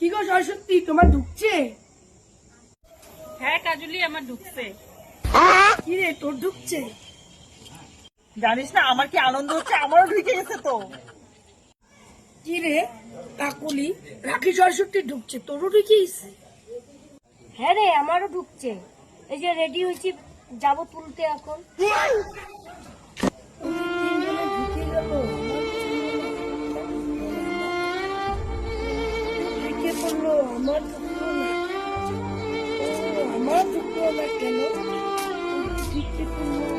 কি গো সরস্বতী, তোমার ঢুকছে? হ্যাঁ কাজলি, আমার ঢুকছে। কি রে, তোর ঢুকছে? জানিস না আমার কি আনন্দ হচ্ছে, আমারও ঢুকে গেছে তো। কি রে কাকুলি, রাখি সরস্বতী ঢুকছে, তোরও ঢুকিস? হ্যাঁ রে, আমারও ঢুকছে। এই যে রেডি হয়েছি, যাবো তুলতে এখন। তিনজনে ঢুকে গেল, ঢুকে পড়লো, আমার ঢুকলো না। আমার ঢুকলো না কেন? ঢুকে পড়লো,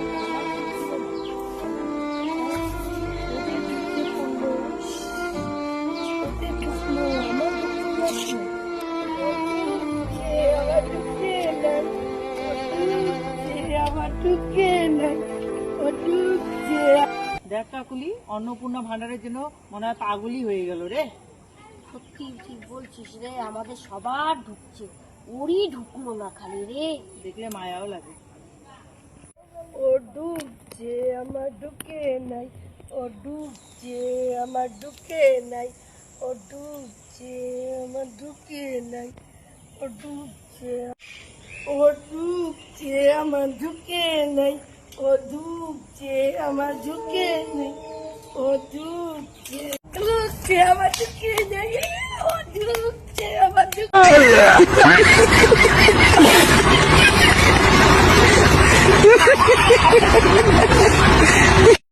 দেখ কাকুলি, অন্নপূর্ণা ভান্ডারের জন্য মনে হয় পাগলই হয়ে গেল রে। সত্যি ঠিক বলছিস রে, আমাদের সবার ঢুকছে, ওরই ঢুকলো না খালি রে। দেখলে মায়াও লাগে। ও ডুবছে আমার ঢুকে নাই, ও ডুবছে আমার ঢুকে নাই, ও ডুবছে আমার ঢুকে নাই, ও ডুবছে, ও ডুবছে আমার ঢুকে নাই, ও ডুবছে আমার ঢুকে নেই, ও ডুবছে ডুবছে আমার ঢুকে নেই, ও ডুবছে আমার ঢুকে